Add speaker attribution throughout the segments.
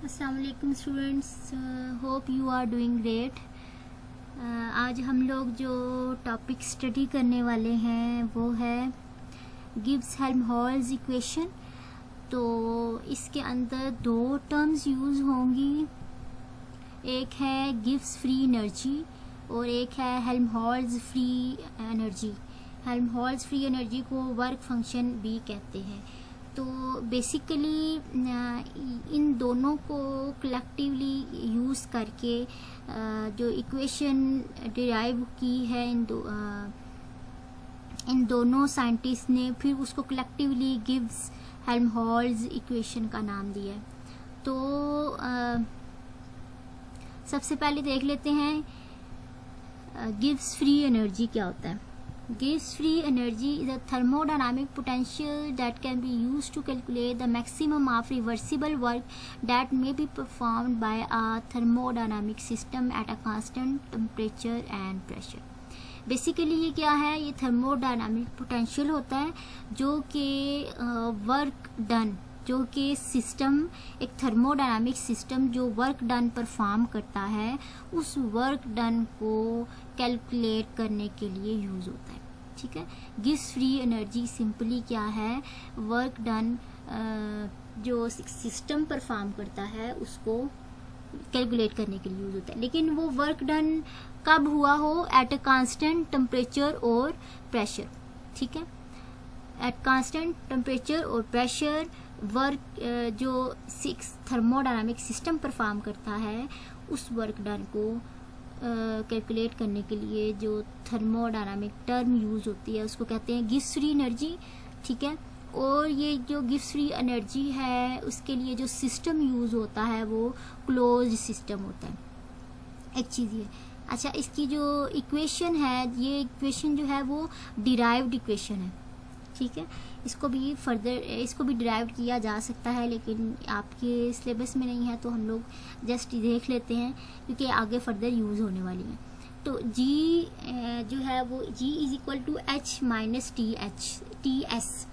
Speaker 1: अस्सलाम वालेकुम students, hope you are doing great. आज हम लोग जो टॉपिक स्टडी करने वाले हैं वो है गिब्स हेल्महोल्ट्ज़ इक्वेशन। तो इसके अंदर दो टर्म्स यूज़ होंगी, एक है गिब्स फ्री एनर्जी और एक है Helmholtz free energy. Helmholtz free energy को वर्क फंक्शन भी कहते हैं। तो बेसिकली इन दोनों को कलेक्टिवली यूज़ करके जो इक्वेशन डिराइव की है इन दोनों साइंटिस्ट ने, फिर उसको कलेक्टिवली गिब्स हेल्महोल्ट्ज़ इक्वेशन का नाम दिया है। तो सबसे पहले देख लेते हैं गिब्स फ्री एनर्जी क्या होता है। Gibbs free energy is a thermodynamic potential that can be used to calculate the maximum of reversible work that may be performed by a thermodynamic system at a constant temperature and pressure. Basically ये क्या है, ये thermodynamic potential होता है जो कि work done, जो कि सिस्टम, एक थर्मोडायनामिक सिस्टम जो वर्क डन परफॉर्म करता है, उस वर्क डन को कैलकुलेट करने के लिए यूज़ होता है। ठीक है, गिब्स फ्री एनर्जी सिंपली क्या है, वर्क डन जो सिस्टम परफॉर्म करता है उसको कैलकुलेट करने के लिए यूज़ होता है। लेकिन वो वर्क डन कब हुआ हो, एट अ कांस्टेंट टेम्परेचर और प्रेशर। ठीक है, एट कांस्टेंट टेम्परेचर और प्रेशर वर्क जो थर्मोडायनामिक सिस्टम परफॉर्म करता है, उस वर्क डन को कैलकुलेट करने के लिए जो थर्मोडायनामिक टर्म यूज होती है उसको कहते हैं गिब्स फ्री एनर्जी। ठीक है, और ये जो गिब्स फ्री एनर्जी है उसके लिए जो सिस्टम यूज होता है वो क्लोज्ड सिस्टम होता है। एक चीज़ ये, अच्छा, इसकी जो इक्वेशन है, ये इक्वेशन जो है वो डिराइव्ड इक्वेशन है। ठीक है, इसको भी डिराइव किया जा सकता है, लेकिन आपके सिलेबस में नहीं है तो हम लोग जस्ट देख लेते हैं क्योंकि आगे फर्दर यूज़ होने वाली है। तो जी जो है वो G is equal to H minus T S.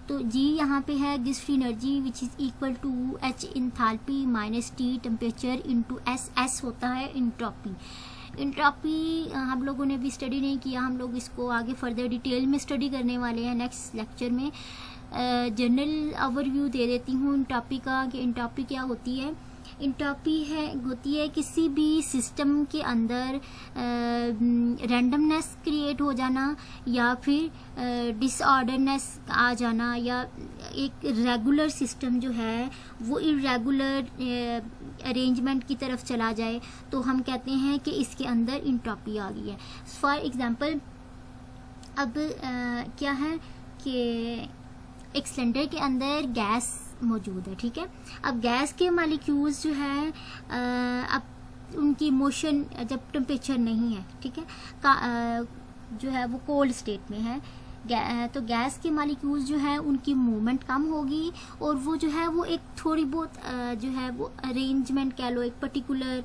Speaker 1: तो जी यहाँ पे है Gibbs free energy which is equal to H enthalpy minus T temperature into S होता है इंट्रोपी। इंट्रोपी हम लोगों ने भी स्टडी नहीं किया, हम लोग इसको आगे फर्दर डिटेल में स्टडी करने वाले हैं नेक्स्ट लेक्चर में। जनरल ओवरव्यू दे देती हूँ इंट्रोपी का कि इंट्रोपी क्या होती है। इंट्रोपी होती है किसी भी सिस्टम के अंदर रैंडमनेस क्रिएट हो जाना या फिर डिसऑर्डरनेस आ जाना, या एक रेगुलर सिस्टम जो है वो इरेगुलर अरेंजमेंट की तरफ चला जाए, तो हम कहते हैं कि इसके अंदर इंट्रोपी आ गई है। फॉर एग्जांपल, अब क्या है कि एक सिलेंडर के अंदर गैस मौजूद है। ठीक है, अब गैस के मॉलिक्यूल्स जो है अब उनकी मोशन जब टेम्परेचर नहीं है, ठीक है, जो है वो कोल्ड स्टेट में है, तो गैस के मॉलिक्यूल्स जो है उनकी मूवमेंट कम होगी और वो जो है वो एक थोड़ी बहुत जो है वो अरेंजमेंट कह लो, एक पर्टिकुलर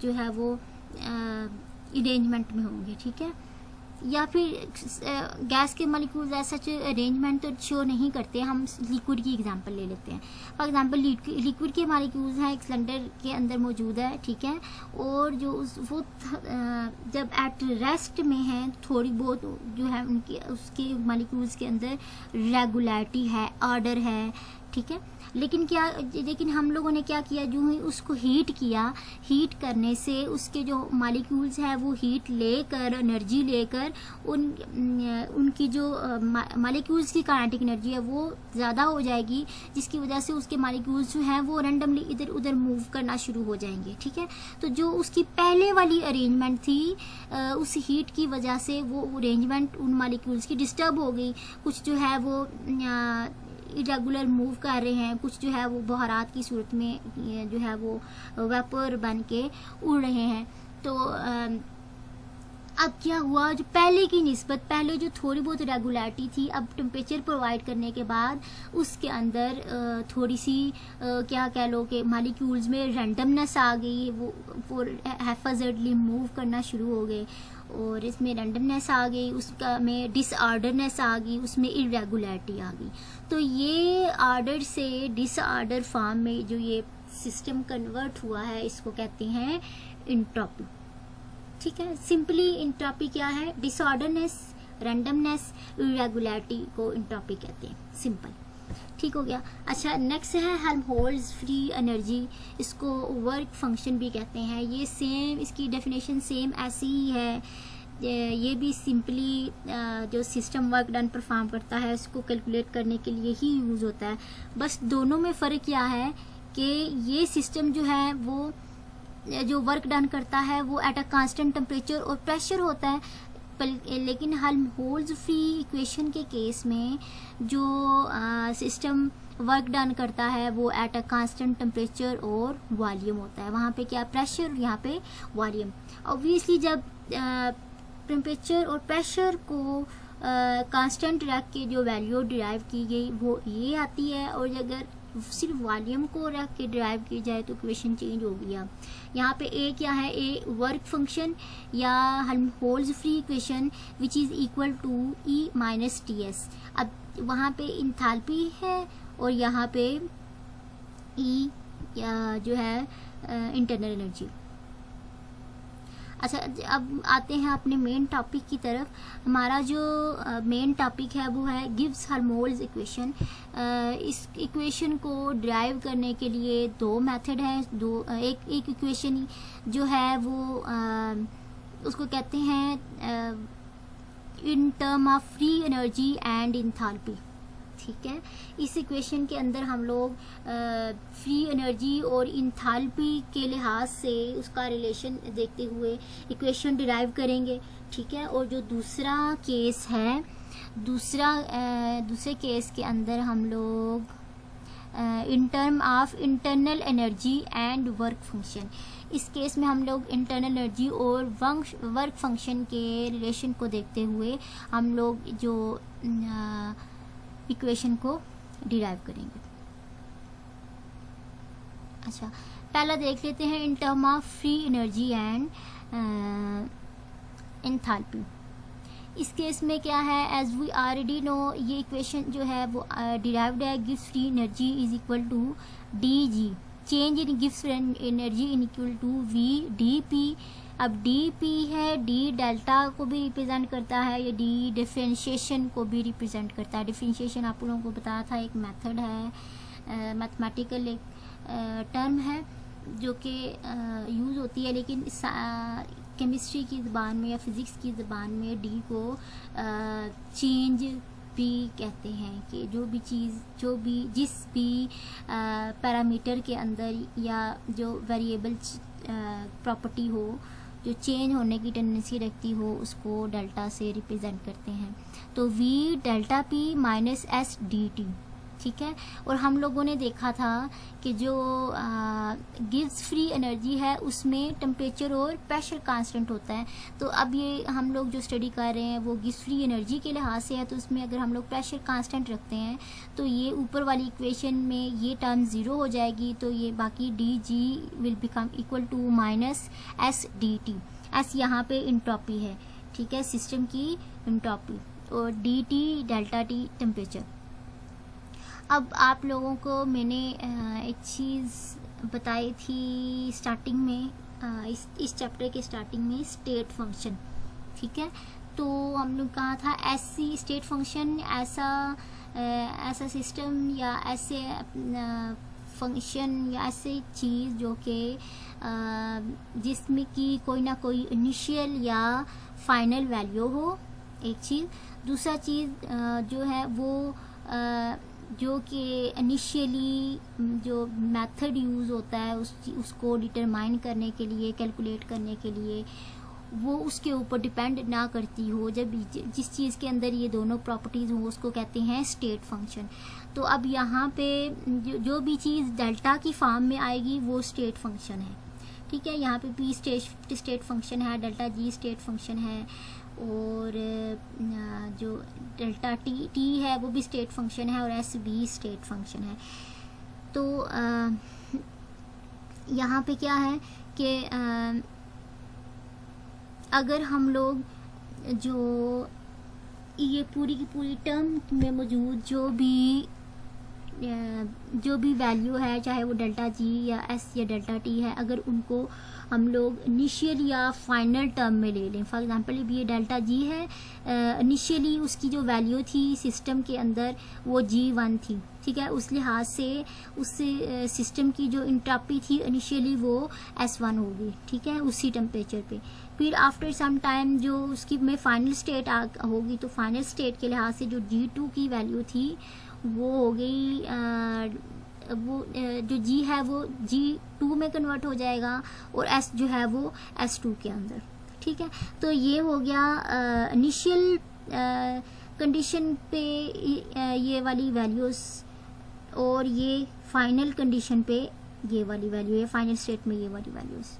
Speaker 1: जो है वो अरेंजमेंट में होंगे। ठीक है, या फिर गैस के मॉलिक्यूल्स ऐसा अरेंजमेंट तो शो नहीं करते। हम लिक्विड की एग्जांपल ले लेते हैं। फॉर एग्जांपल लिक्विड के मॉलिक्यूल्स हैं, एक सिलेंडर के अंदर मौजूद है। ठीक है, और जो वो जब एट रेस्ट में है, थोड़ी बहुत जो है उनकी उसके मॉलिक्यूल्स के अंदर रेगुलरिटी है, ऑर्डर है। ठीक है, लेकिन हम लोगों ने क्या किया, जो ही उसको हीट किया, हीट करने से उसके जो मॉलिक्यूल्स है वो हीट लेकर, एनर्जी लेकर उनकी जो मॉलिक्यूल्स की काइनेटिक एनर्जी है वो ज़्यादा हो जाएगी, जिसकी वजह से उसके मॉलिक्यूल्स जो हैं वो रैंडमली इधर उधर मूव करना शुरू हो जाएंगे। ठीक है, तो जो उसकी पहले वाली अरेंजमेंट थी, उस हीट की वजह से वो अरेंजमेंट उन मॉलिक्यूल्स की डिस्टर्ब हो गई। कुछ जो है वो इरेगुलर मूव कर रहे हैं, कुछ जो है वो बहरात की सूरत में जो है वो वेपर बन के उड़ रहे हैं। तो अब क्या हुआ, जो पहले की निस्बत, पहले जो थोड़ी बहुत रेगुलरिटी थी, अब टेम्परेचर प्रोवाइड करने के बाद उसके अंदर थोड़ी सी क्या कह लो कि मॉलिक्यूल्स में रैंडमनेस आ गई, वो हैफाजर्डली मूव करना शुरू हो गए और इसमें रैंडमनेस आ गई, उसका में डिसऑर्डरनेस आ गई, उसमें इरेगुलरिटी आ गई। तो ये ऑर्डर से डिसऑर्डर फॉर्म में जो ये सिस्टम कन्वर्ट हुआ है इसको कहते हैं इंट्रोपी। ठीक है, सिंपली इंट्रोपी क्या है? डिसऑर्डरनेस, रैंडमनेस, इरेगुलरिटी को इंट्रोपी कहते हैं, सिंपल। ठीक हो गया। अच्छा, नेक्स्ट है हेल्महोल्ट्ज फ्री एनर्जी, इसको वर्क फंक्शन भी कहते हैं। ये सेम, इसकी डेफिनेशन सेम ऐसी ही है। ये भी सिंपली जो सिस्टम वर्क डन परफॉर्म करता है उसको कैलकुलेट करने के लिए ही यूज़ होता है। बस दोनों में फ़र्क क्या है कि ये सिस्टम जो है वो जो वर्क डन करता है वो एट अ कांस्टेंट टेम्परेचर और प्रेशर होता है, लेकिन हेल्महोल्ट्ज फ्री इक्वेशन के केस में जो सिस्टम वर्क डन करता है वो एट अ कांस्टेंट टेम्परेचर और वॉल्यूम होता है। वहाँ पे क्या? प्रेशर, यहाँ पे वॉल्यूम। ऑब्वियसली जब टेम्परेचर और प्रेशर को कांस्टेंट रख के जो वैल्यू डिराइव की गई वो ये आती है, और अगर सिर्फ वॉल्यूम को रख के डिराइव की जाए तो इक्वेशन चेंज हो गया। यहाँ पे ए क्या है? ए वर्क फंक्शन या Helmholtz free equation which is equal to E minus T S. अब वहाँ पे इंथैल्पी है और यहाँ पे ई जो है इंटरनल एनर्जी। अच्छा, अब आते हैं अपने मेन टॉपिक की तरफ। हमारा जो मेन टॉपिक है वो है गिब्स हेल्महोल्ट्ज इक्वेशन। इस इक्वेशन को डिराइव करने के लिए दो मेथड हैं। एक इक्वेशन जो है वो उसको कहते हैं in term of free energy and enthalpy. ठीक है, इस इक्वेशन के अंदर हम लोग फ्री एनर्जी और इंथैल्पी के लिहाज से उसका रिलेशन देखते हुए इक्वेशन डिराइव करेंगे। ठीक है, और जो दूसरा केस है, दूसरे केस के अंदर हम लोग in term of internal energy and work function, इस केस में हम लोग इंटरनल एनर्जी और वर्क फंक्शन के रिलेशन को देखते हुए हम लोग जो इक्वेशन को डिराइव करेंगे। अच्छा, पहला देख लेते हैं in term of free energy and enthalpy. इस केस में क्या है? एज वी ऑलरेडी नो, ये इक्वेशन जो है वो डिराइव्ड है gives free energy is equal to D G, change in gives energy in equal to we D P. अब डी पी है, डी डेल्टा को भी रिप्रेजेंट करता है, ये डी डिफरेंशिएशन को भी रिप्रेजेंट करता है। डिफरेंशिएशन आप लोगों को बताया था, एक मेथड है, मैथमेटिकल एक टर्म है जो कि यूज़ होती है, लेकिन केमिस्ट्री की ज़बान में या फिज़िक्स की ज़बान में डी को चेंज भी कहते हैं कि जो भी चीज़, जो भी जिस भी पैरामीटर के अंदर या जो वेरिएबल प्रॉपर्टी हो जो चेंज होने की टेंडेंसी रखती हो उसको डेल्टा से रिप्रेजेंट करते हैं। तो we delta P minus S D T. ठीक है, और हम लोगों ने देखा था कि जो गिव्स फ्री एनर्जी है उसमें टेम्परेचर और प्रेशर कांस्टेंट होता है। तो अब ये हम लोग जो स्टडी कर रहे हैं वो गिव्स फ्री एनर्जी के लिहाज से है, तो उसमें अगर हम लोग प्रेशर कांस्टेंट रखते हैं तो ये ऊपर वाली इक्वेशन में ये टर्म ज़ीरो हो जाएगी, तो ये बाकी D G will become equal to minus S D T. S यहाँ पे इंट्रोपी है, ठीक है, सिस्टम की इंट्रोपी, और D T delta T temperature. अब आप लोगों को मैंने एक चीज़ बताई थी स्टार्टिंग में, इस चैप्टर के स्टार्टिंग में, स्टेट फंक्शन। ठीक है, तो हम लोग कहा था ऐसी स्टेट फंक्शन ऐसा सिस्टम या ऐसे फंक्शन या ऐसे चीज़ जो कि जिसमें कि कोई ना कोई इनिशियल या फाइनल वैल्यू हो, एक चीज़। दूसरा चीज़ जो है वो जो कि इनिशियली जो मेथड यूज़ होता है उसको डिटरमाइन करने के लिए, कैलकुलेट करने के लिए, वो उसके ऊपर डिपेंड ना करती हो। जब जिस चीज़ के अंदर ये दोनों प्रॉपर्टीज़ हो उसको कहते हैं स्टेट फंक्शन। तो अब यहाँ पे जो भी चीज़ डेल्टा की फॉर्म में आएगी वो स्टेट फंक्शन है। ठीक है, यहाँ पे पी स्टेट फंक्शन है, डेल्टा जी स्टेट फंक्शन है, और जो डेल्टा टी है वो भी स्टेट फंक्शन है, और एस भी स्टेट फंक्शन है। तो यहाँ पे क्या है कि अगर हम लोग जो ये पूरी की पूरी टर्म में मौजूद जो भी जो भी वैल्यू है, चाहे वो डेल्टा जी या एस या डेल्टा टी है, अगर उनको हम लोग इनिशियल या फाइनल टर्म में ले लें, फॉर एग्जांपल अब ये डेल्टा जी है, इनिशियली उसकी जो वैल्यू थी सिस्टम के अंदर वो जी1 थी, ठीक है, उस लिहाज से उससे सिस्टम की जो इंट्रॉपी थी इनिशियली वो S1 होगी, ठीक है, उसी टेम्परेचर पे। फिर आफ्टर सम टाइम जो उसकी में फाइनल स्टेट होगी, तो फाइनल स्टेट के लिहाज से जो G2 की वैल्यू थी वो हो गई जो G है वो G2 में कन्वर्ट हो जाएगा और S जो है वो S2 के अंदर, ठीक है। तो ये हो गया इनिशियल कंडीशन पे ये वाली वैल्यूज़, और ये फाइनल कंडीशन पे ये वाली वैल्यू है, फाइनल स्टेट में ये वाली वैल्यूज़,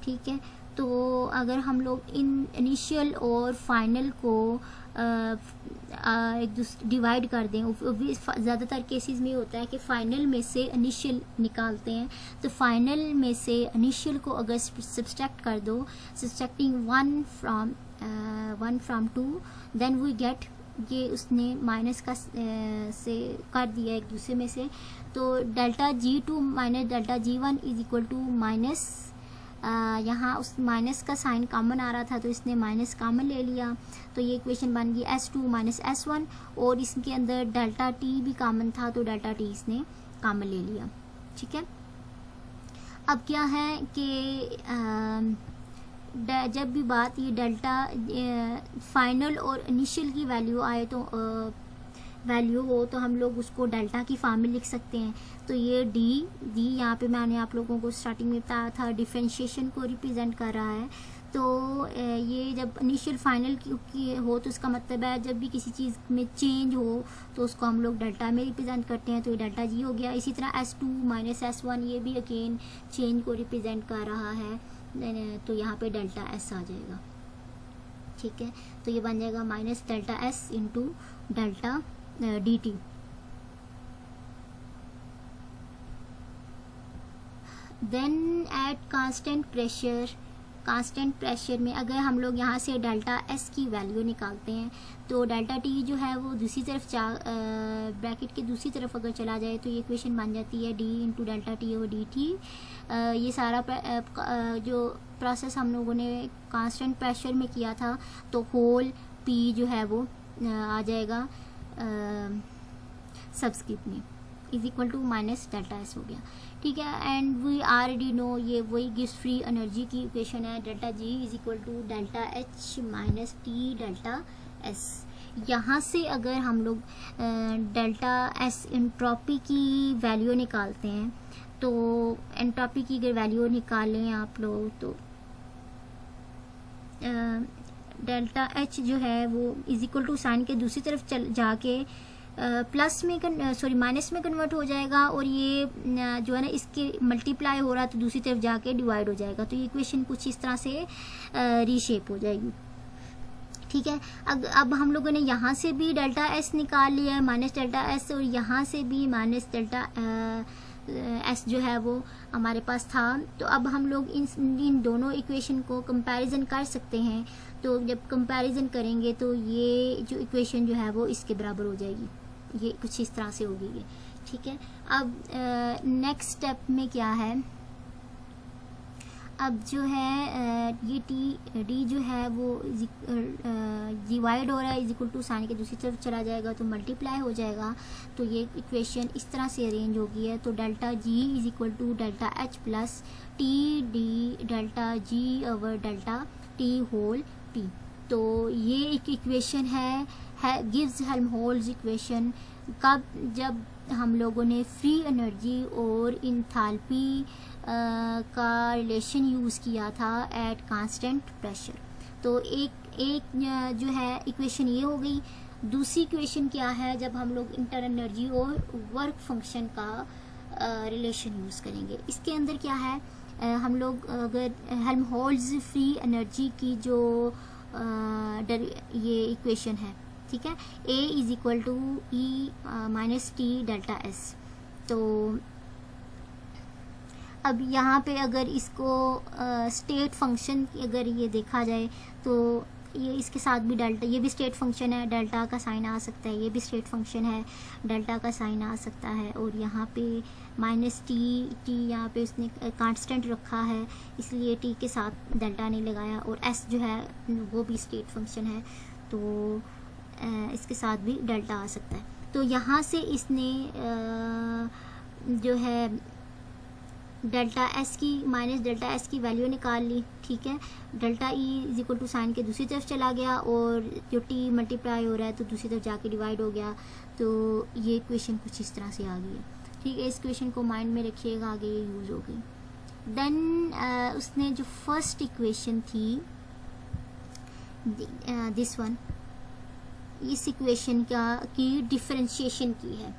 Speaker 1: ठीक है। तो अगर हम लोग इन इनिशियल और फाइनल को एक दूसरे डिवाइड कर दें, ज़्यादातर केसेस में होता है कि फ़ाइनल में से इनिशियल निकालते हैं, तो फाइनल में से इनिशियल को अगर सब्सट्रैक्ट कर दो, subtracting one from two, then we get, ये उसने माइनस का से कर दिया एक दूसरे में से, तो delta G2 minus delta G1 is equal to minus, यहाँ उस माइनस का साइन कॉमन आ रहा था तो इसने माइनस कॉमन ले लिया, तो ये इक्वेशन बन गई S2 माइनस S1, और इसके अंदर डेल्टा T भी कॉमन था तो डेल्टा T इसने कॉमन ले लिया, ठीक है। अब क्या है कि जब भी बात ये डेल्टा फाइनल और इनिशियल की वैल्यू आए तो वैल्यू हो तो हम लोग उसको डेल्टा की फॉर्म में लिख सकते हैं। तो ये डी यहाँ पे मैंने आप लोगों को स्टार्टिंग में बताया था डिफरेंशिएशन को रिप्रेजेंट कर रहा है। तो ये जब इनिशियल फाइनल की हो तो इसका मतलब है जब भी किसी चीज़ में चेंज हो तो उसको हम लोग डेल्टा में रिप्रेजेंट करते हैं, तो ये डेल्टा जी हो गया। इसी तरह S2 माइनस S1 ये भी अगेन चेंज को रिप्रेजेंट कर रहा है, तो यहाँ पे डेल्टा S आ जाएगा, ठीक है। तो ये बन जाएगा minus delta S into delta dt। Then at constant pressure में अगर हम लोग यहाँ से डेल्टा S की वैल्यू निकालते हैं तो डेल्टा T जो है वो दूसरी तरफ ब्रैकेट के दूसरी तरफ अगर चला जाए तो ये इक्वेशन बन जाती है d into delta T over dt। ये सारा जो प्रोसेस हम लोगों ने कांस्टेंट प्रेशर में किया था तो होल P जो है वो आ जाएगा सबस्क्रिप्ट में is equal to minus delta S हो गया, ठीक है। एंड वी ऑलरेडी नो ये वही गिव्स फ्री एनर्जी की इक्वेशन है, delta G is equal to delta H minus T delta S। यहाँ से अगर हम लोग डेल्टा S एंट्रोपी की वैल्यू निकालते हैं तो एंट्रोपी की अगर वैल्यू निकालें आप लोग तो डेल्टा H जो है वो इज इक्वल टू साइन के दूसरी तरफ जाके प्लस में माइनस में कन्वर्ट हो जाएगा, और ये जो है ना इसके मल्टीप्लाई हो रहा है तो दूसरी तरफ जाके डिवाइड हो जाएगा। तो ये इक्वेशन कुछ इस तरह से रीशेप हो जाएगी, ठीक है। अब हम लोगों ने यहाँ से भी डेल्टा S निकाल लिया है माइनस डेल्टा S, और यहाँ से भी माइनस डेल्टा S जो है वो हमारे पास था। तो अब हम लोग इन दोनों इक्वेशन को कंपैरिजन कर सकते हैं। तो जब कंपैरिजन करेंगे तो ये जो इक्वेशन जो है वो इसके बराबर हो जाएगी, ये कुछ इस तरह से होगी ये, ठीक है। अब नेक्स्ट स्टेप में क्या है, अब जो है ये डी जो है वो डिवाइड हो रहा है इज इक्वल टू साइन के दूसरी तरफ चला जाएगा तो मल्टीप्लाई हो जाएगा। तो ये इक्वेशन इस तरह से अरेंज होगी है। तो delta G is equal to delta H plus T D delta G over delta T whole P. तो ये एक इक्वेशन है गिव्स हेल्महोल्ट्ज इक्वेशन कब, जब हम लोगों ने फ्री एनर्जी और इंथैल्पी का रिलेशन यूज़ किया था एट कांस्टेंट प्रेशर। तो एक जो है इक्वेशन ये हो गई। दूसरी इक्वेशन क्या है, जब हम लोग इंटर एनर्जी और वर्क फंक्शन का रिलेशन यूज़ करेंगे। इसके अंदर क्या है, हम लोग अगर हेल्महोल्ट्ज फ्री एनर्जी की जो ये इक्वेशन है, ठीक है, A is equal to E minus T delta S। तो अब यहाँ पे अगर इसको स्टेट फंक्शन अगर ये देखा जाए तो ये इसके साथ भी डेल्टा, ये भी स्टेट फंक्शन है, डेल्टा का साइन आ सकता है, ये भी स्टेट फंक्शन है, डेल्टा का साइन आ सकता है। और यहाँ पे माइनस टी यहाँ पे उसने कांस्टेंट रखा है, इसलिए टी के साथ डेल्टा नहीं लगाया। और एस जो है वो भी स्टेट फंक्शन है, तो इसके साथ भी डेल्टा आ सकता है। तो यहाँ से इसने जो है डेल्टा एस की माइनस डेल्टा एस की वैल्यू निकाल ली, ठीक है। Delta E is equal to sign के दूसरी तरफ चला गया, और जो टी मल्टीप्लाई हो रहा है तो दूसरी तरफ जाके डिवाइड हो गया। तो ये इक्वेशन कुछ इस तरह से आ गई है, ठीक है। इस इक्वेशन को माइंड में रखिएगा, आगे ये यूज़ हो गई। देन उसने जो फर्स्ट इक्वेशन थी दिस वन, इस इक्वेशन की डिफरेंशिएशन की है,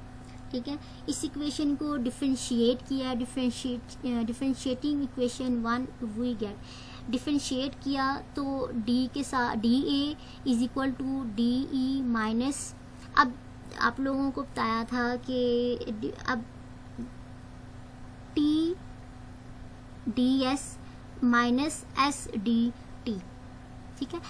Speaker 1: ठीक है। इस इक्वेशन को डिफरेंशिएट किया, differentiating equation 1 we get. Differentiate किया तो डी के साथ D A is equal to D E minus, अब आप लोगों को बताया था कि अब T D S minus S D T, ठीक है।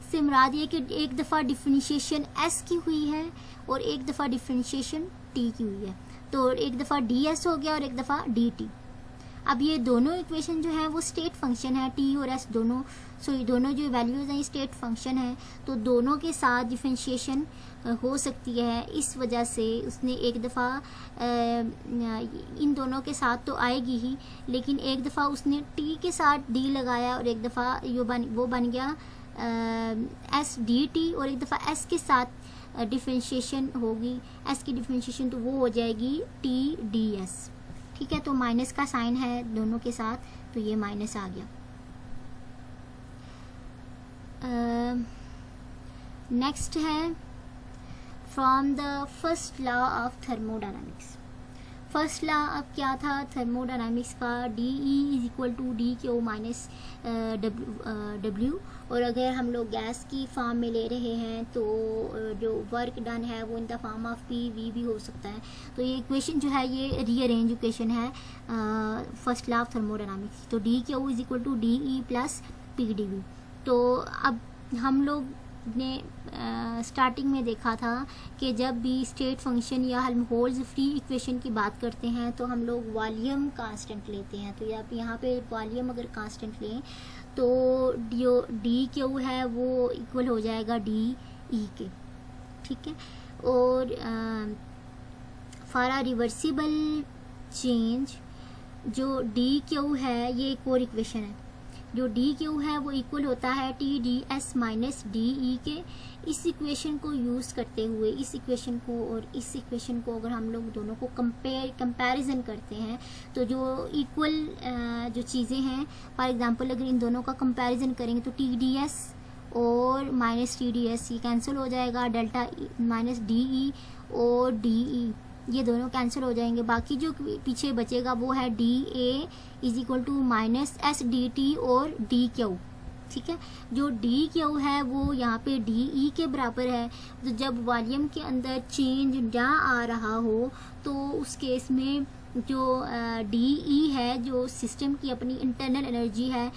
Speaker 1: से मुराद ये कि एक दफ़ा डिफरेंशिएशन एस की हुई है और एक दफ़ा डिफरेंशिएशन टी की हुई है, तो एक दफ़ा डी एस हो गया और एक दफ़ा डी टी। अब ये दोनों इक्वेशन जो है वो स्टेट फंक्शन है, टी और एस दोनों, सो ये दोनों जो वैल्यूज़ हैं स्टेट फंक्शन है, तो दोनों के साथ डिफरेंशिएशन हो सकती है। इस वजह से उसने एक दफ़ा इन दोनों के साथ तो आएगी ही, लेकिन एक दफ़ा उसने टी के साथ डी लगाया और एक दफ़ा वो बन गया एस डी टी, और एक दफ़ा एस के साथ डिफरेंशिएशन होगी, एस की डिफरेंशिएशन तो वो हो जाएगी टी डी एस, ठीक है। तो माइनस का साइन है दोनों के साथ, तो ये माइनस आ गया। नेक्स्ट है from the first law of thermodynamics. First law अब क्या था थर्मोडायनामिक्स का, D E is equal to D Q minus W. और अगर हम लोग गैस की फॉर्म में ले रहे हैं तो जो वर्क डन है वो in the form of P V भी हो सकता है। तो ये इक्वेशन जो है ये रीअरेंज इक्वेशन है फर्स्ट लॉ ऑफ थर्मोडायनामिक्स। तो D Q is equal to D E plus P D V. तो अब हम लोग ने स्टार्टिंग में देखा था कि जब भी स्टेट फंक्शन या हम होल्स फ्री इक्वेशन की बात करते हैं तो हम लोग वॉल्यूम कांस्टेंट लेते हैं। तो आप यहाँ पे वॉल्यूम अगर कांस्टेंट लें तो जो डी क्यू है वो इक्वल हो जाएगा डी ई के, ठीक है। और फॉर अ रिवर्सिबल चेंज जो डी क्यू है ये एक और इक्वेशन है, जो डी क्यू है वो इक्वल होता है T D S minus D E के। इस इक्वेशन को यूज़ करते हुए इस इक्वेशन को और इस इक्वेशन को अगर हम लोग दोनों को कंपैरिजन करते हैं तो जो इक्वल जो चीज़ें हैं, फॉर एग्जांपल अगर इन दोनों का कंपैरिजन करेंगे तो टी डी एस और माइनस टी डी एस ये कैंसिल हो जाएगा, डेल्टा माइनस डी ई और डी ई ये दोनों कैंसिल हो जाएंगे। बाकी जो पीछे बचेगा वो है D A is equal to minus S D T और डी क्यू, ठीक है। जो डी क्यू है वो यहाँ पे डी ई के बराबर है। तो जब वॉल्यूम के अंदर चेंज ना आ रहा हो तो उस केस में जो डी ई है जो सिस्टम की अपनी इंटरनल एनर्जी है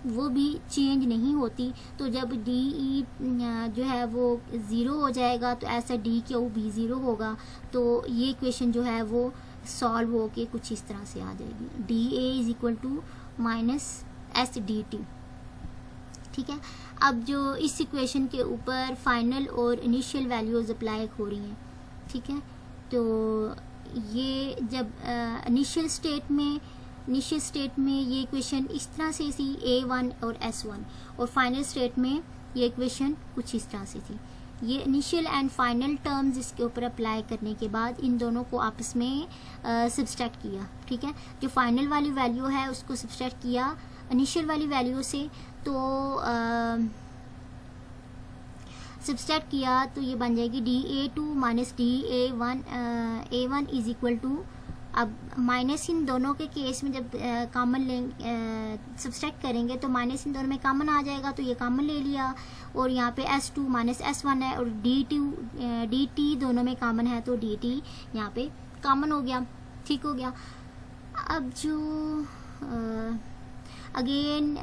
Speaker 1: वो भी चेंज नहीं होती। तो जब डी ई जो है वो ज़ीरो हो जाएगा तो ऐसा डी क्यू भी ज़ीरो होगा। तो ये इक्वेशन जो है वो सॉल्व हो के कुछ इस तरह से आ जाएगी, D A is equal to minus S D T, ठीक है। अब जो इस इक्वेशन के ऊपर फाइनल और इनिशियल वैल्यूज अप्लाई हो रही हैं, ठीक है। तो ये जब इनिशियल स्टेट में ये इक्वेशन इस तरह से थी A1 और S1, और फाइनल स्टेट में ये इक्वेशन कुछ इस तरह से थी। ये इनिशियल एंड फाइनल टर्म्स इसके ऊपर अप्लाई करने के बाद इन दोनों को आपस में सब्सट्रैक्ट किया, ठीक है। जो फाइनल वाली वैल्यू है उसको सब्सट्रैक्ट किया इनिशियल वाली वैल्यू से, तो सब्सट्रैक्ट किया तो ये बन जाएगी D A two minus D A one is equal to, अब माइनस इन दोनों के केस में जब कॉमन लेंगे सब्सट्रैक्ट करेंगे तो माइनस इन दोनों में कॉमन आ जाएगा, तो ये कॉमन ले लिया। और यहाँ पे S2 माइनस S1 है और डी टी दोनों में कॉमन है तो डी टी यहाँ पे कॉमन हो गया, ठीक हो गया। अब जो अगेन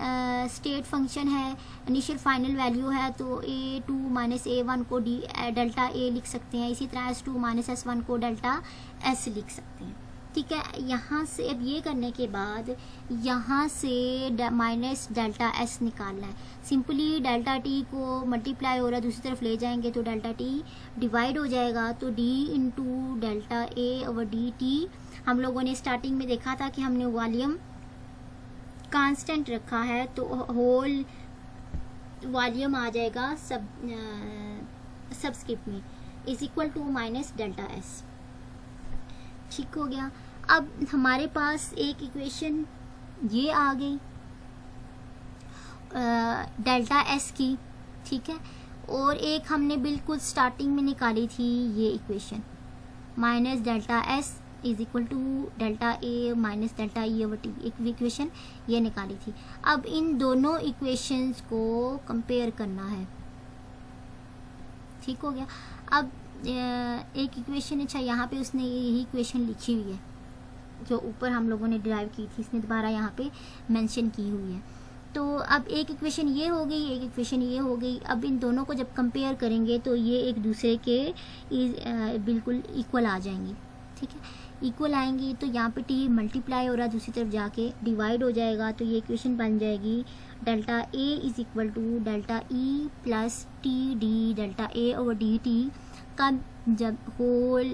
Speaker 1: स्टेट फंक्शन है, इनिशियल फाइनल वैल्यू है, तो A2 माइनस A1 को डेल्टा A लिख सकते हैं, इसी तरह S2 माइनस S1 को डेल्टा S लिख सकते हैं। ठीक है, यहाँ से अब ये करने के बाद यहाँ से माइनस डेल्टा एस निकालना है। सिंपली डेल्टा टी को मल्टीप्लाई हो रहा है दूसरी तरफ ले जाएंगे तो डेल्टा टी डिवाइड हो जाएगा, तो D into delta A over D T. हम लोगों ने स्टार्टिंग में देखा था कि हमने वॉल्यूम कांस्टेंट रखा है, तो होल वॉल्यूम आ जाएगा सबस्क्रिप्ट में is equal to minus delta S. ठीक हो गया। अब हमारे पास एक इक्वेशन ये आ गई डेल्टा एस की, ठीक है, और एक हमने बिल्कुल स्टार्टिंग में निकाली थी ये equation minus delta S is equal to delta A minus delta E over T, एक इक्वेशन ये निकाली थी। अब इन दोनों इक्वेशंस को कंपेयर करना है। ठीक हो गया। अब एक इक्वेशन, अच्छा यहाँ पे उसने यही इक्वेशन लिखी हुई है जो ऊपर हम लोगों ने डिराइव की थी, इसने दोबारा यहाँ पे मेंशन की हुई है। तो अब एक इक्वेशन ये हो गई, एक इक्वेशन ये हो गई। अब इन दोनों को जब कंपेयर करेंगे तो ये एक दूसरे के बिल्कुल इक्वल आ जाएंगी। ठीक है, इक्वल आएंगी तो यहाँ पे टी मल्टीप्लाई हो रहा है, दूसरी तरफ जाके डिवाइड हो जाएगा, तो ये इक्वेशन बन जाएगी delta A is equal to delta E plus T D delta A over D T का जब होल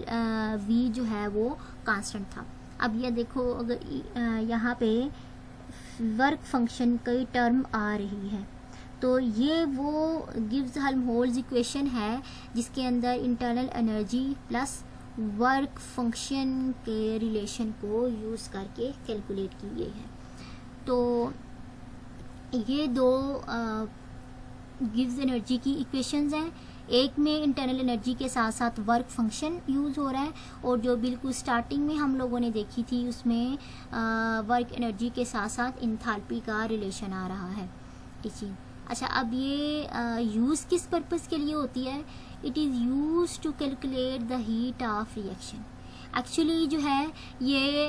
Speaker 1: v जो है वो कांस्टेंट था। अब ये देखो, अगर यहाँ पे वर्क फंक्शन कई टर्म आ रही है तो ये वो गिव्स हेल्महोल्ट्ज़ इक्वेशन है जिसके अंदर internal energy plus work function के रिलेशन को यूज़ करके कैलकुलेट की गई है। तो ये दो गिव्स एनर्जी की इक्वेशंस हैं, एक में इंटरनल एनर्जी के साथ साथ वर्क फंक्शन यूज़ हो रहा है, और जो बिल्कुल स्टार्टिंग में हम लोगों ने देखी थी उसमें वर्क एनर्जी के साथ साथ इंथैल्पी का रिलेशन आ रहा है टीचिंग। अच्छा, अब ये यूज़ किस पर्पज़ के लिए होती है? It is use to calculate the heat of reaction. Actually जो है ये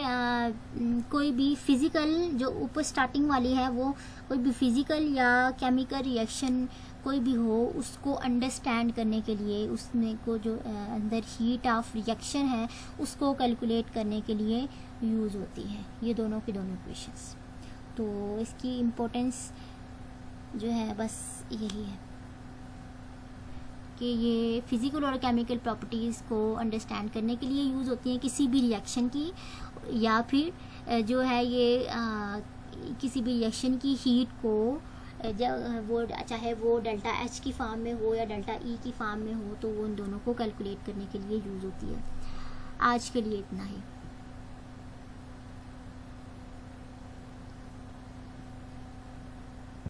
Speaker 1: कोई भी फिज़िकल, जो ऊपर स्टार्टिंग वाली है वो कोई भी फिज़िकल या केमिकल रिएक्शन कोई भी हो उसको अंडरस्टैंड करने के लिए, उसमें को जो अंदर हीट ऑफ रिएक्शन है उसको कैलकुलेट करने के लिए यूज़ होती है ये दोनों की दोनों इक्वेशंस। तो इसकी इम्पोर्टेंस जो है बस यही है कि ये फिज़िकल और केमिकल प्रॉपर्टीज़ को अंडरस्टैंड करने के लिए यूज़ होती हैं किसी भी रिएक्शन की, या फिर जो है ये किसी भी रिएक्शन की हीट को जब वो चाहे वो डेल्टा एच की फॉर्म में हो या डेल्टा ई की फॉर्म में हो, तो वो उन दोनों को कैलकुलेट करने के लिए यूज़ होती है। आज के लिए इतना ही।